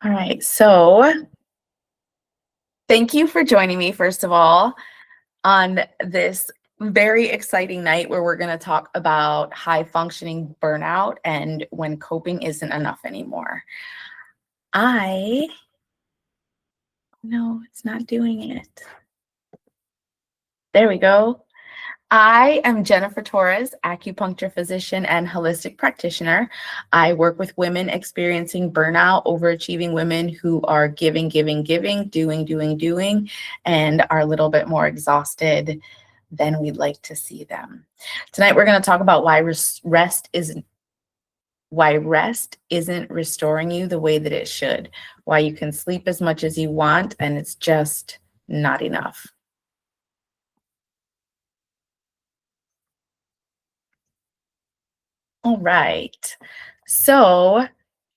All right. So thank you for joining me, first of all, on this very exciting night where we're going to talk about high functioning burnout and when coping isn't enough anymore. I, no, it's not doing it. There we go. I am Jennifer Torres, acupuncture physician and holistic practitioner. I work with women experiencing burnout, overachieving women who are giving, giving, giving, doing, and are a little bit more exhausted than we'd like to see them. Tonight, we're going to talk about why rest isn't restoring you the way that it should, why you can sleep as much as you want, and it's just not enough. All right. So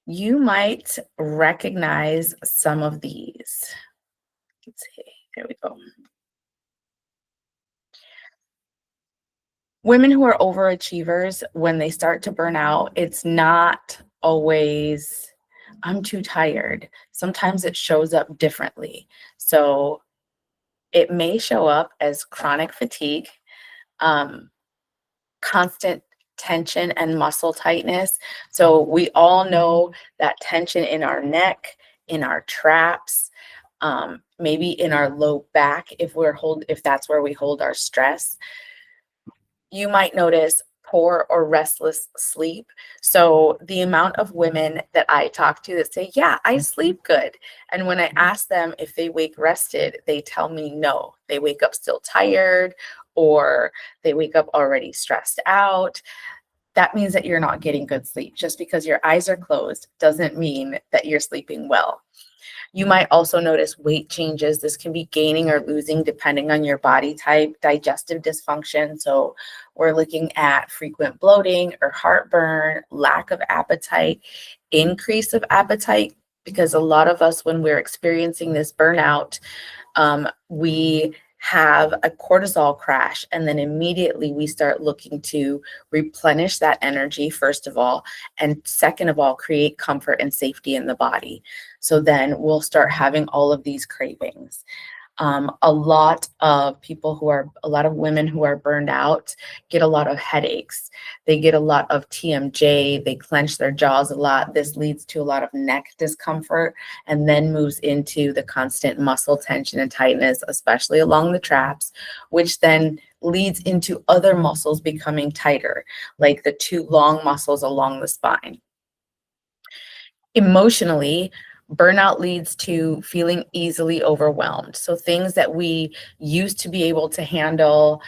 you might recognize some of these. Let's see. There we go. Women who are overachievers, when they start to burn out, it's not always, I'm too tired. Sometimes it shows up differently. So it may show up as chronic fatigue, um, constant tension and muscle tightness. So we all know that tension in our neck, in our traps, maybe in our low back if that's where we hold our stress. You might notice poor or restless sleep. So the amount of women that I talk to that say, "Yeah, I sleep good." And when I ask them if they wake rested, they tell me no. They wake up still tired or they wake up already stressed out. That means that you're not getting good sleep. Just because your eyes are closed doesn't mean that you're sleeping well. You might also notice weight changes. This can be gaining or losing depending on your body type, digestive dysfunction. So we're looking at frequent bloating or heartburn, lack of appetite, increase of appetite, because a lot of us, when we're experiencing this burnout, we have a cortisol crash, and then immediately we start looking to replenish that energy, first of all, and second of all, create comfort and safety in the body. So then we'll start having all of these cravings. A lot of women who are burned out get a lot of headaches. They get a lot of TMJ. They clench their jaws a lot. This leads to a lot of neck discomfort and then moves into the constant muscle tension and tightness, especially along the traps, which then leads into other muscles becoming tighter, like the two long muscles along the spine. Emotionally, burnout leads to feeling easily overwhelmed. So things that we used to be able to handle,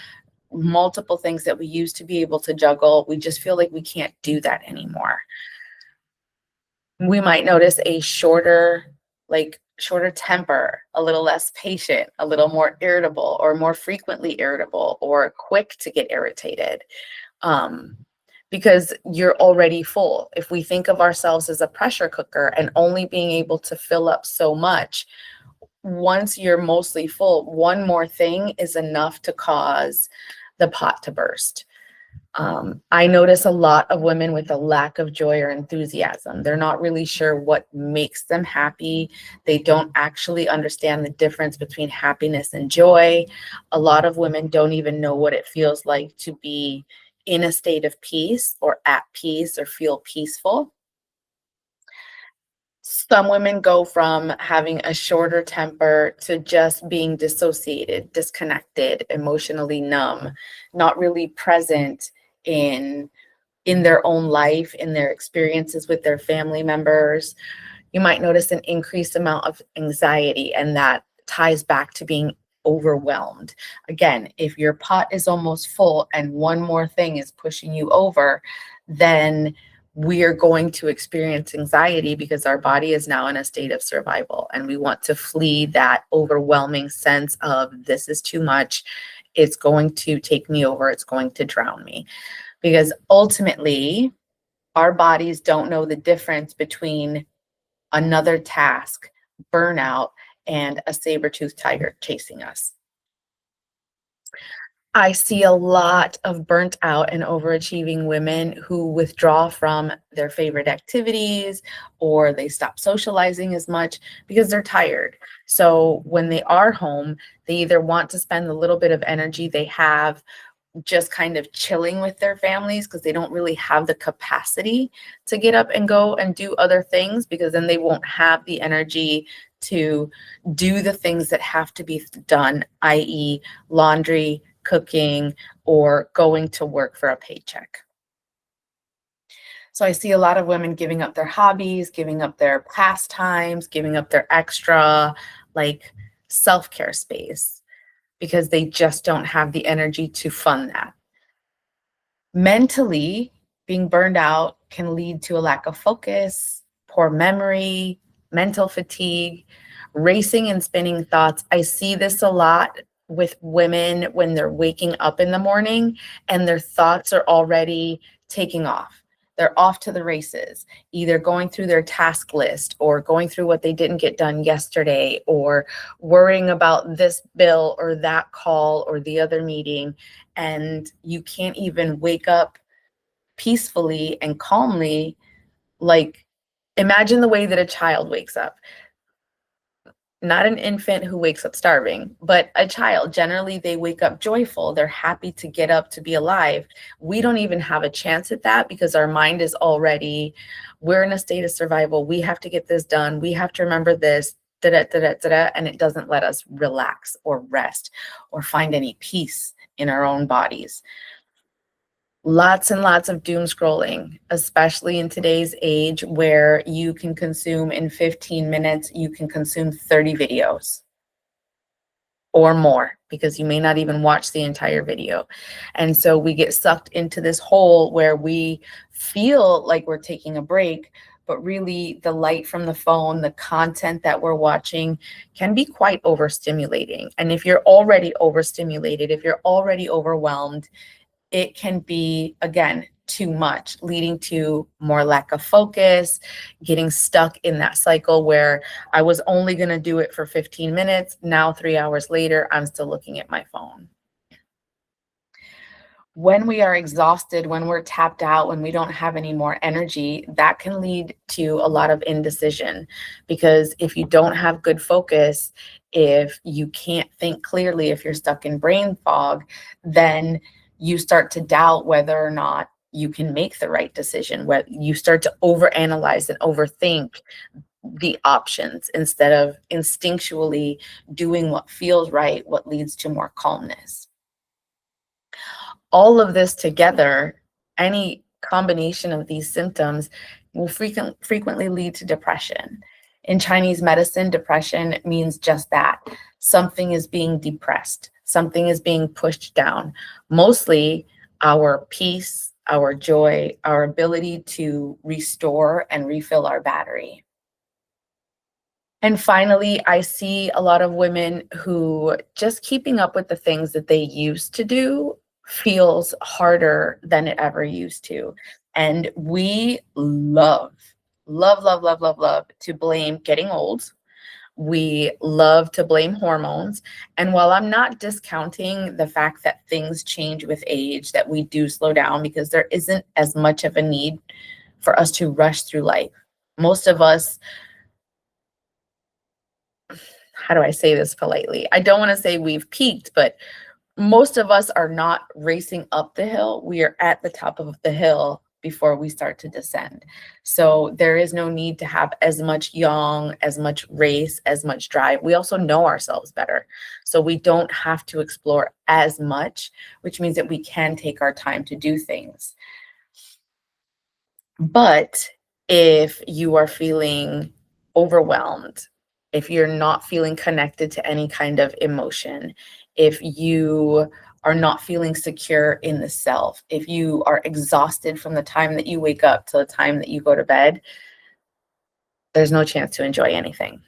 multiple things that we used to be able to juggle, we just feel like we can't do that anymore. We might notice a shorter temper, a little less patient, a little more irritable or more frequently irritable or quick to get irritated. Um, because you're already full. If we think of ourselves as a pressure cooker and only being able to fill up so much, once you're mostly full, one more thing is enough to cause the pot to burst. I notice a lot of women with a lack of joy or enthusiasm. They're not really sure what makes them happy. They don't actually understand the difference between happiness and joy. A lot of women don't even know what it feels like to be in a state of peace or at peace or feel peaceful. Some women go from having a shorter temper to just being dissociated, disconnected, emotionally numb, not really present in in their own life, in their experiences with their family members. You might notice an increased amount of anxiety, and that ties back to being overwhelmed. Again, if your pot is almost full and one more thing is pushing you over, then we are going to experience anxiety because our body is now in a state of survival and we want to flee that overwhelming sense of this is too much. It's going to take me over. It's going to drown me. Because ultimately, our bodies don't know the difference between another task, burnout, and a saber-toothed tiger chasing us. I see a lot of burnt out and overachieving women who withdraw from their favorite activities or they stop socializing as much because they're tired. So when they are home, they either want to spend the little bit of energy they have just kind of chilling with their families because they don't really have the capacity to get up and go and do other things because then they won't have the energy to do the things that have to be done, i.e., laundry, cooking, or going to work for a paycheck. So I see a lot of women giving up their hobbies, giving up their pastimes, giving up their extra like self-care space because they just don't have the energy to fund that. Mentally, being burned out can lead to a lack of focus, poor memory, mental fatigue, racing and spinning thoughts. I see this a lot with women when they're waking up in the morning and their thoughts are already taking off. They're off to the races, either going through their task list or going through what they didn't get done yesterday or worrying about this bill or that call or the other meeting. And you can't even wake up peacefully and calmly. Like, imagine the way that a child wakes up, not an infant who wakes up starving, but a child. Generally, they wake up joyful. They're happy to get up, to be alive. We don't even have a chance at that because our mind is already, we're in a state of survival. We have to get this done. We have to remember this, da da da da da, and it doesn't let us relax or rest or find any peace in our own bodies. Lots and lots of doom scrolling, especially in today's age where you can consume in 15 minutes, you can consume 30 videos or more because you may not even watch the entire video. And so we get sucked into this hole where we feel like we're taking a break, but really the light from the phone, the content that we're watching can be quite overstimulating. And if you're already overstimulated, if you're already overwhelmed, it can be, again, too much, leading to more lack of focus, getting stuck in that cycle where I was only going to do it for 15 minutes. Now, 3 hours later, I'm still looking at my phone. When we are exhausted, when we're tapped out, when we don't have any more energy, that can lead to a lot of indecision. Because if you don't have good focus, if you can't think clearly, if you're stuck in brain fog, then you start to doubt whether or not you can make the right decision, where you start to overanalyze and overthink the options instead of instinctually doing what feels right, what leads to more calmness. All of this together, any combination of these symptoms will frequently lead to depression. In Chinese medicine, depression means just that. Something is being depressed, something is being pushed down. Mostly our peace, our joy, our ability to restore and refill our battery. And finally, I see a lot of women who just keeping up with the things that they used to do feels harder than it ever used to. And we love to blame getting old. We love to blame hormones. And while I'm not discounting the fact that things change with age, that we do slow down because there isn't as much of a need for us to rush through life. Most of us, how do I say this politely? I don't want to say we've peaked, but most of us are not racing up the hill. We are at the top of the hill before we start to descend. So there is no need to have as much yang, as much race, as much drive. We also know ourselves better. So we don't have to explore as much, which means that we can take our time to do things. But if you are feeling overwhelmed, if you're not feeling connected to any kind of emotion, if you are not feeling secure in the self, if you are exhausted from the time that you wake up to the time that you go to bed, there's no chance to enjoy anything.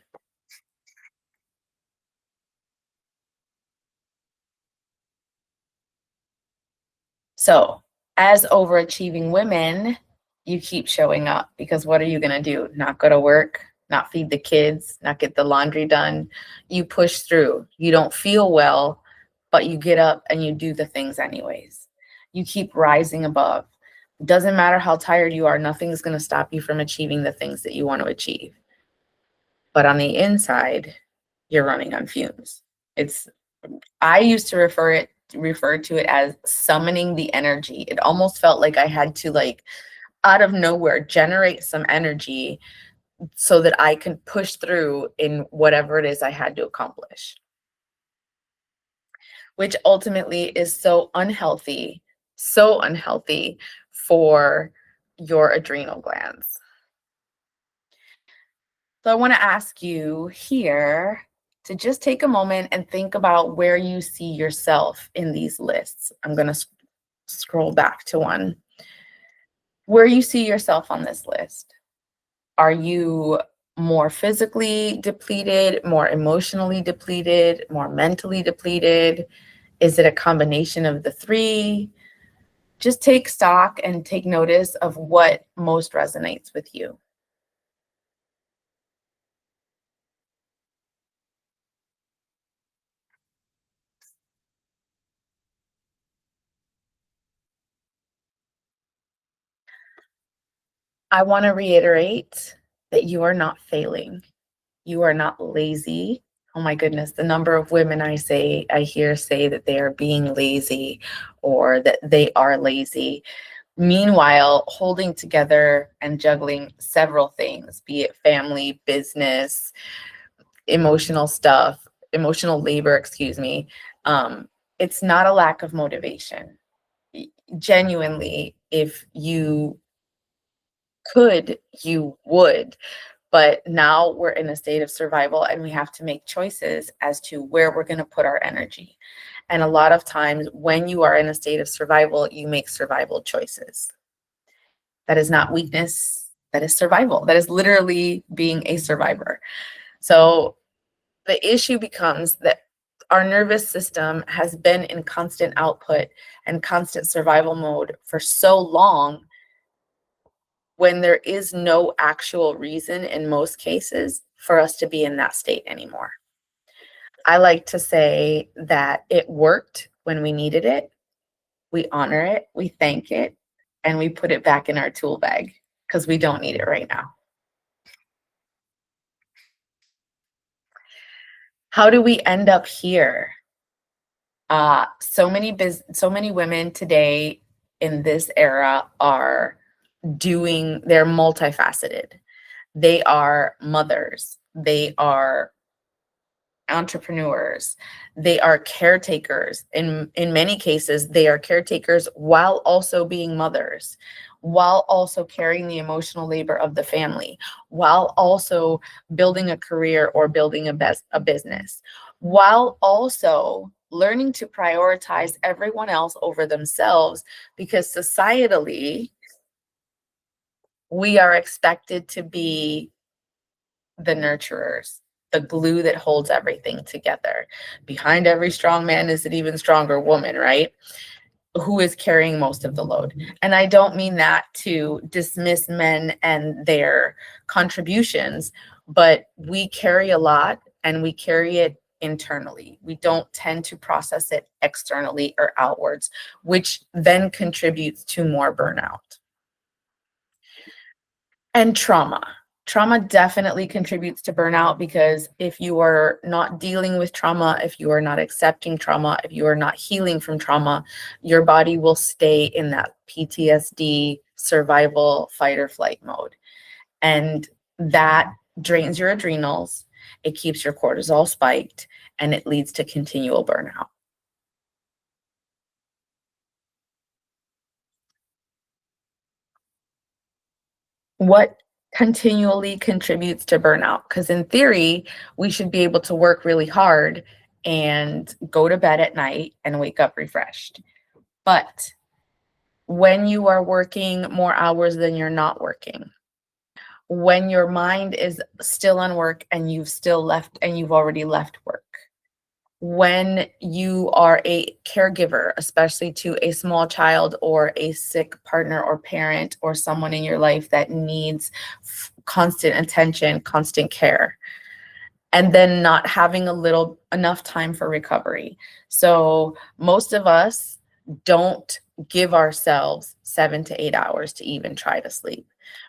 So, as overachieving women, you keep showing up because what are you going to do? Not go to work, not feed the kids, not get the laundry done. You push through. You don't feel well, but you get up and you do the things anyways. You keep rising above. Doesn't matter how tired you are, nothing's going to stop you from achieving the things that you want to achieve. But on the inside, you're running on fumes. It's I used to refer to it as summoning the energy. It almost felt like I had to, like, out of nowhere generate some energy so that I can push through in whatever it is I had to accomplish, which ultimately is so unhealthy for your adrenal glands. So I want to ask you here to just take a moment and think about where you see yourself in these lists. I'm going to scroll back to one. Where you see yourself on this list. Are you more physically depleted, more emotionally depleted, more mentally depleted? Is it a combination of the three? Just take stock and take notice of what most resonates with you. I want to reiterate that you are not failing. You are not lazy. Oh my goodness, the number of women I hear say that they are being lazy or that they are lazy. Meanwhile, holding together and juggling several things, be it family, business, emotional stuff, emotional labor, excuse me. It's not a lack of motivation. Genuinely, if you could, you would. But now we're in a state of survival and we have to make choices as to where we're going to put our energy. And a lot of times when you are in a state of survival, you make survival choices. That is not weakness. That is survival. That is literally being a survivor. So the issue becomes that our nervous system has been in constant output and constant survival mode for so long when there is no actual reason in most cases for us to be in that state anymore. I like to say that it worked when we needed it. We honor it, we thank it, and we put it back in our tool bag because we don't need it right now. How do we end up here? So many women today in this era are they're multifaceted. They are mothers, they are entrepreneurs, they are caretakers. In many cases, they are caretakers while also being mothers, while also carrying the emotional labor of the family, while also building a career or building a business, while also learning to prioritize everyone else over themselves, because societally we are expected to be the nurturers, the glue that holds everything together. Behind every strong man is an even stronger woman, right? Who is carrying most of the load. And I don't mean that to dismiss men and their contributions, but we carry a lot and we carry it internally. We don't tend to process it externally or outwards, which then contributes to more burnout. And trauma. Trauma definitely contributes to burnout because if you are not dealing with trauma, if you are not accepting trauma, if you are not healing from trauma, your body will stay in that PTSD survival fight or flight mode. And that drains your adrenals, it keeps your cortisol spiked, and it leads to continual burnout. What continually contributes to burnout? Because in theory, we should be able to work really hard and go to bed at night and wake up refreshed. But when you are working more hours than you're not working, when your mind is still on work and you've already left work, when you are a caregiver, especially to a small child or a sick partner or parent or someone in your life that needs constant attention, constant care, and then not having enough time for recovery. So most of us don't give ourselves 7 to 8 hours to even try to sleep.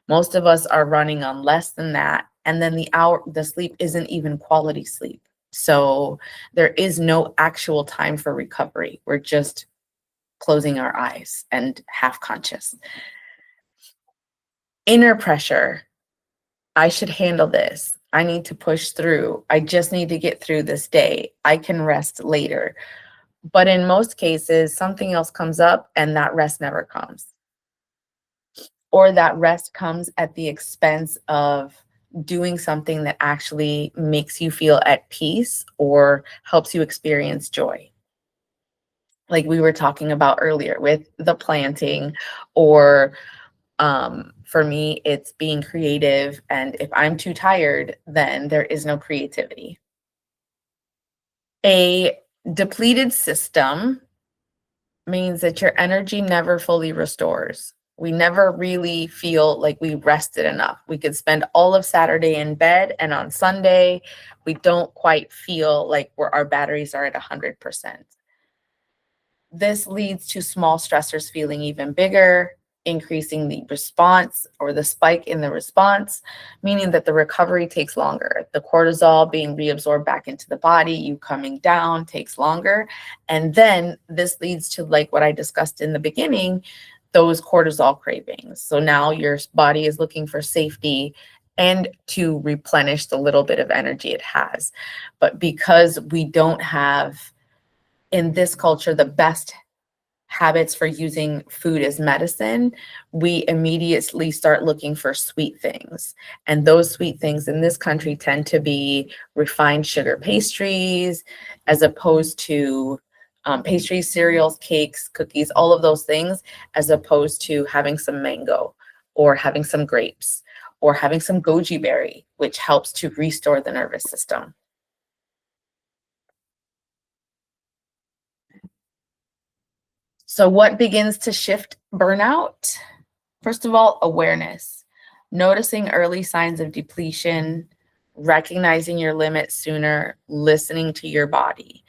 Most of us are running on less than that. And then the sleep isn't even quality sleep. So there is no actual time for recovery. We're just closing our eyes and half conscious. Inner pressure. I should handle this. I need to push through. I just need to get through this day. I can rest later. But in most cases, something else comes up and that rest never comes. Or that rest comes at the expense of doing something that actually makes you feel at peace or helps you experience joy. Like we were talking about earlier with the planting, or for me, it's being creative. And if I'm too tired, then there is no creativity. A depleted system means that your energy never fully restores. We never really feel like we rested enough. We could spend all of Saturday in bed, and on Sunday, we don't quite feel like our batteries are at 100%. This leads to small stressors feeling even bigger, increasing the response or the spike in the response, meaning that the recovery takes longer. The cortisol being reabsorbed back into the body, you coming down takes longer. And then this leads to, like what I discussed in the beginning, those cortisol cravings. So now your body is looking for safety and to replenish the little bit of energy it has. But because we don't have in this culture the best habits for using food as medicine, we immediately start looking for sweet things. And those sweet things in this country tend to be refined sugar pastries, as opposed to pastries, cereals, cakes, cookies, all of those things, as opposed to having some mango or having some grapes or having some goji berry, which helps to restore the nervous system. So what begins to shift burnout? First of all, awareness, noticing early signs of depletion, recognizing your limits sooner, listening to your body,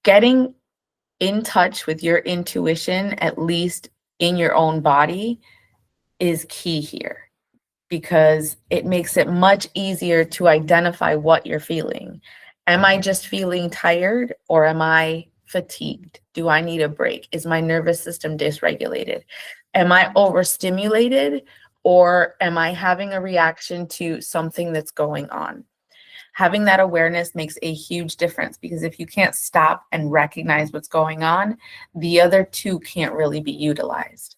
getting in touch with your intuition, at least in your own body, is key here, because it makes it much easier to identify what you're feeling. Am I just feeling tired, or am I fatigued? Do I need a break? Is my nervous system dysregulated? Am I overstimulated, or am I having a reaction to something that's going on? Having that awareness makes a huge difference, because if you can't stop and recognize what's going on, the other two can't really be utilized.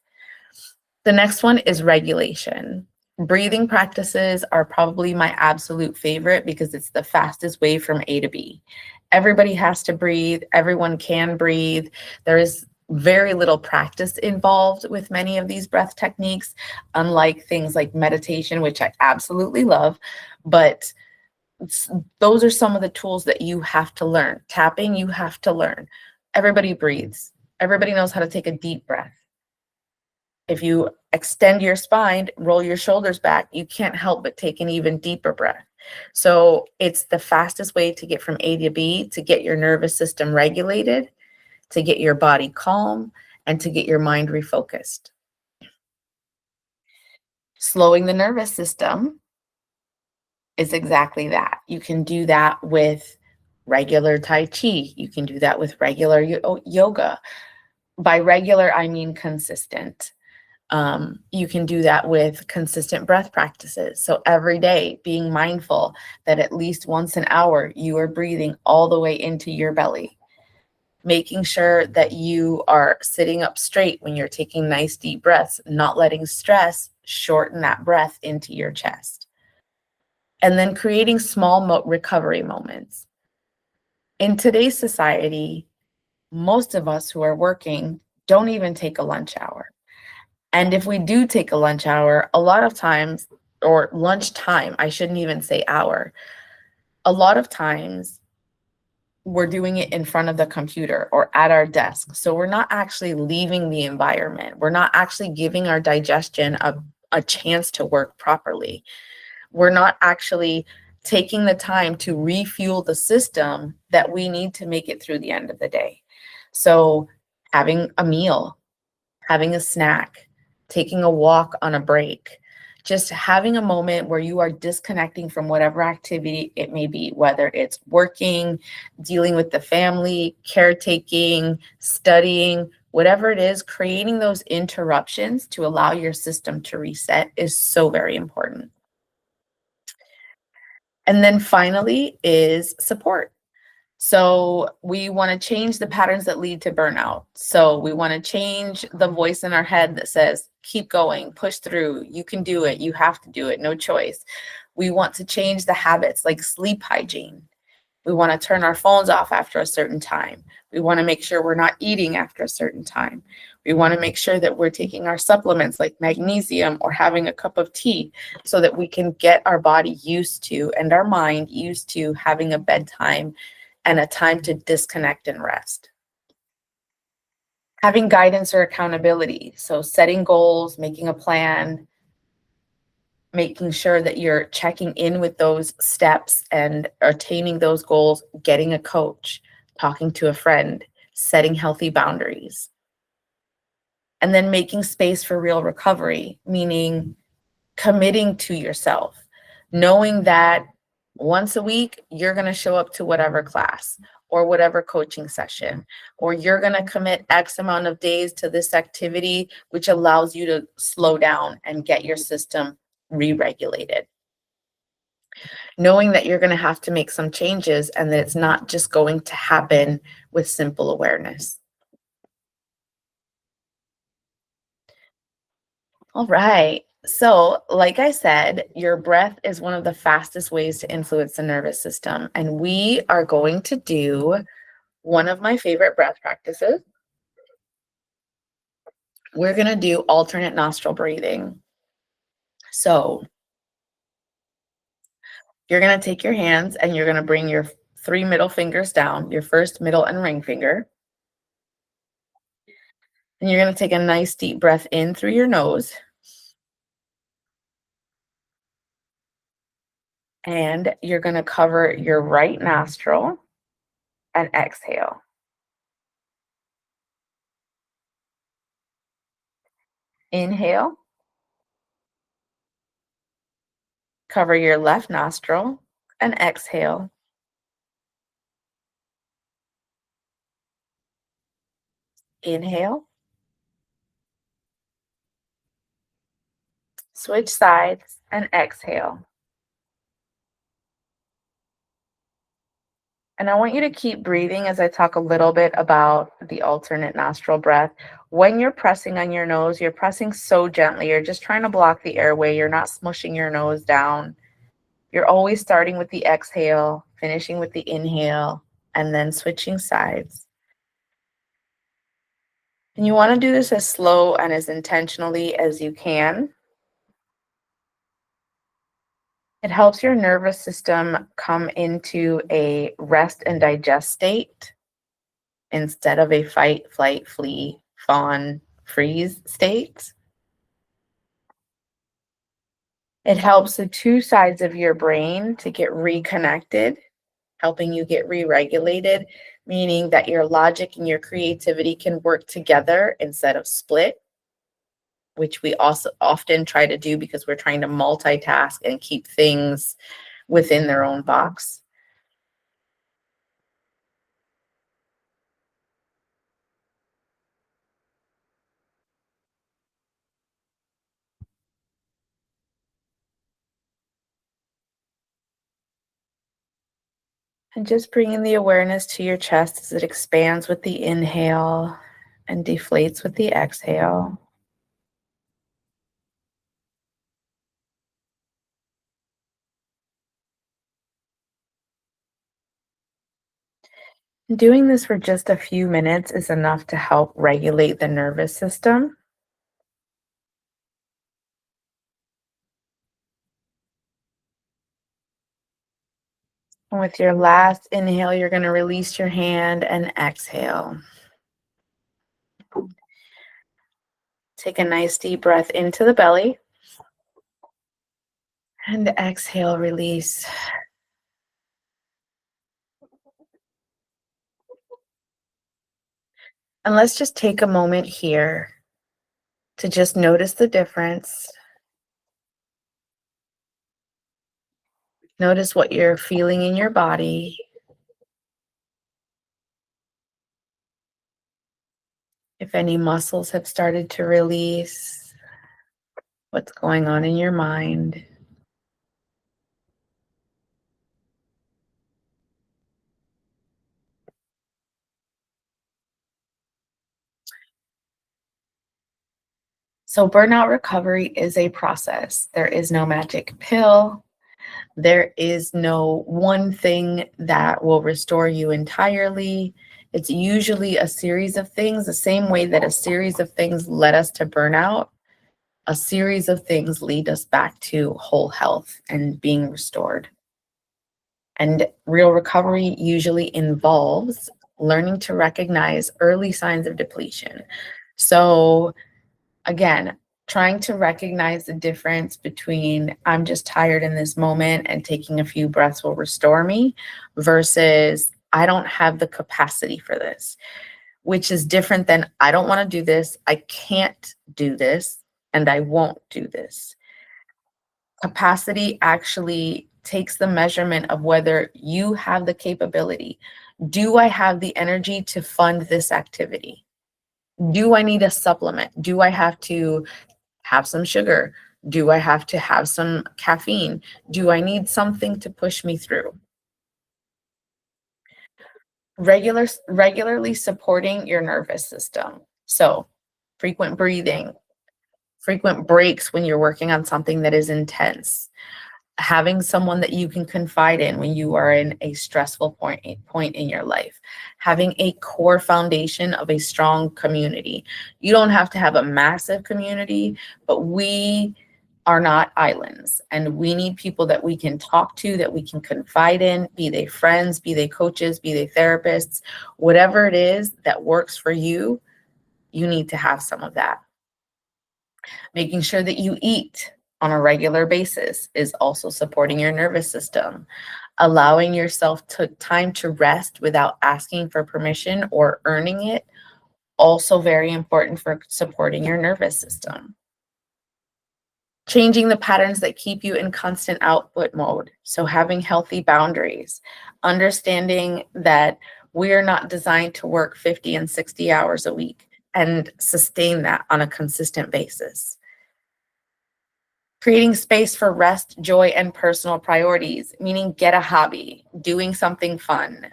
The next one is regulation. Breathing practices are probably my absolute favorite because it's the fastest way from A to B. Everybody has to breathe. Everyone can breathe. There is very little practice involved with many of these breath techniques, unlike things like meditation, which I absolutely love. But those are some of the tools that you have to learn. Tapping, you have to learn. Everybody breathes. Everybody knows how to take a deep breath. If you extend your spine, roll your shoulders back, you can't help but take an even deeper breath. So it's the fastest way to get from A to B, to get your nervous system regulated, to get your body calm, and to get your mind refocused. Slowing the nervous system is exactly that. You can do that with regular Tai Chi. You can do that with regular yoga. By regular, I mean consistent. You can do that with consistent breath practices. So every day, being mindful that at least once an hour, you are breathing all the way into your belly. Making sure that you are sitting up straight when you're taking nice deep breaths, not letting stress shorten that breath into your chest. And then creating small recovery moments. In today's society, most of us who are working don't even take a lunch hour. And if we do take a lunch hour, a lot of times, or lunchtime, I shouldn't even say hour, a lot of times we're doing it in front of the computer or at our desk. So we're not actually leaving the environment. We're not actually giving our digestion a chance to work properly. We're not actually taking the time to refuel the system that we need to make it through the end of the day. So having a meal, having a snack, taking a walk on a break, just having a moment where you are disconnecting from whatever activity it may be, whether it's working, dealing with the family, caretaking, studying, whatever it is, creating those interruptions to allow your system to reset is so very important. And then finally is support. So we want to change the patterns that lead to burnout. So we want to change the voice in our head that says, keep going, push through, you can do it, you have to do it, no choice. We want to change the habits like sleep hygiene. We want to turn our phones off after a certain time. We want to make sure we're not eating after a certain time. We want to make sure that we're taking our supplements like magnesium or having a cup of tea so that we can get our body used to and our mind used to having a bedtime and a time to disconnect and rest. Having guidance or accountability. So setting goals, making a plan, making sure that you're checking in with those steps and attaining those goals, getting a coach, talking to a friend, setting healthy boundaries. And then making space for real recovery, meaning committing to yourself, knowing that once a week, you're going to show up to whatever class or whatever coaching session, or you're going to commit X amount of days to this activity, which allows you to slow down and get your system re-regulated. Knowing that you're going to have to make some changes and that it's not just going to happen with simple awareness. All right. So, like I said, your breath is one of the fastest ways to influence the nervous system. And we are going to do one of my favorite breath practices. We're going to do alternate nostril breathing. So, you're going to take your hands and you're going to bring your 3 middle fingers down, your first, middle, and ring finger. And you're going to take a nice deep breath in through your nose. And you're going to cover your right nostril and exhale. Inhale. Cover your left nostril and exhale. Inhale. Switch sides and exhale. And I want you to keep breathing as I talk a little bit about the alternate nostril breath. When you're pressing on your nose, you're pressing so gently. You're just trying to block the airway. You're not smushing your nose down. You're always starting with the exhale, finishing with the inhale, and then switching sides. And you want to do this as slow and as intentionally as you can. It helps your nervous system come into a rest and digest state instead of a fight, flight, flee, fawn, freeze state. It helps the two sides of your brain to get reconnected, helping you get re-regulated, meaning that your logic and your creativity can work together instead of split, which we also often try to do because we're trying to multitask and keep things within their own box. And just bringing the awareness to your chest as it expands with the inhale and deflates with the exhale. Doing this for just a few minutes is enough to help regulate the nervous system. And with your last inhale, you're going to release your hand and exhale. Take a nice deep breath into the belly and exhale, release. And let's just take a moment here to just notice the difference. Notice what you're feeling in your body. If any muscles have started to release, what's going on in your mind. So burnout recovery is a process. There is no magic pill. There is no one thing that will restore you entirely. It's usually a series of things, the same way that a series of things led us to burnout. A series of things lead us back to whole health and being restored. And real recovery usually involves learning to recognize early signs of depletion. So, again, trying to recognize the difference between I'm just tired in this moment and taking a few breaths will restore me versus I don't have the capacity for this, which is different than I don't want to do this, I can't do this, and I won't do this. Capacity actually takes the measurement of whether you have the capability. Do I have the energy to fund this activity? Do I need a supplement? Do I have to have some sugar? Do I have to have some caffeine? Do I need something to push me through? Regularly supporting your nervous system. So, frequent breathing, frequent breaks when you're working on something that is intense, having someone that you can confide in when you are in a stressful point in your life, having a core foundation of a strong community. You don't have to have a massive community, but we are not islands, and we need people that we can talk to, that we can confide in, be they friends, be they coaches, be they therapists, whatever it is that works for you, you need to have some of that. Making sure that you eat on a regular basis is also supporting your nervous system. Allowing yourself time to rest without asking for permission or earning it, also very important for supporting your nervous system. Changing the patterns that keep you in constant output mode. So having healthy boundaries, understanding that we are not designed to work 50 and 60 hours a week and sustain that on a consistent basis. Creating space for rest, joy, and personal priorities, meaning get a hobby, doing something fun,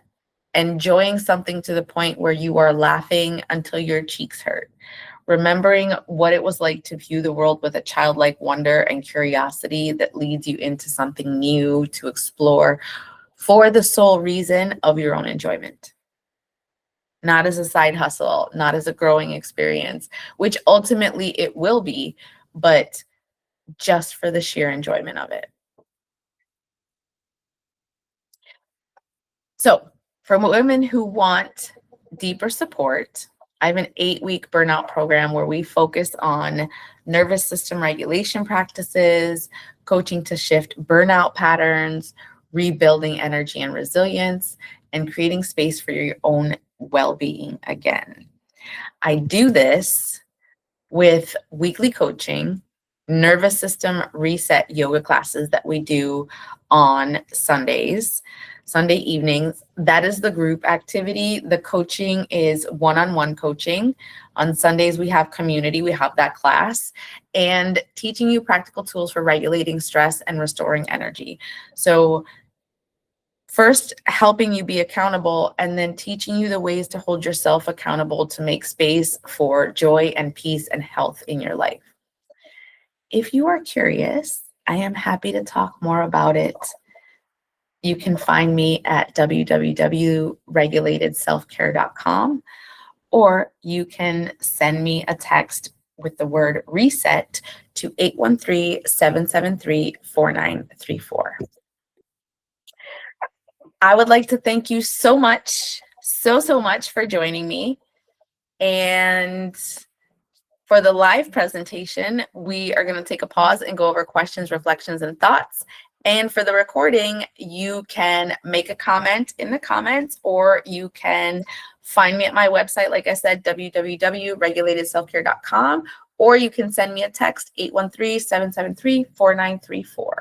enjoying something to the point where you are laughing until your cheeks hurt. Remembering what it was like to view the world with a childlike wonder and curiosity that leads you into something new to explore for the sole reason of your own enjoyment. Not as a side hustle, not as a growing experience, which ultimately it will be, but just for the sheer enjoyment of it. So, for women who want deeper support, I have an 8-week burnout program where we focus on nervous system regulation practices, coaching to shift burnout patterns, rebuilding energy and resilience, and creating space for your own well-being again. I do this with weekly coaching, nervous system reset yoga classes that we do on Sunday evenings. That is the group activity. The coaching is one-on-one coaching. On Sundays, we have community, we have that class, and teaching you practical tools for regulating stress and restoring energy. So first, helping you be accountable, and then teaching you the ways to hold yourself accountable to make space for joy and peace and health in your life. If you are curious, I am happy to talk more about it. You can find me at www.regulatedselfcare.com, or you can send me a text with the word reset to 813-773-4934. I would like to thank you so much, so much for joining me. And for the live presentation, we are going to take a pause and go over questions, reflections, and thoughts. And for the recording, you can make a comment in the comments, or you can find me at my website, like I said, www.regulatedselfcare.com, or you can send me a text, 813-773-4934.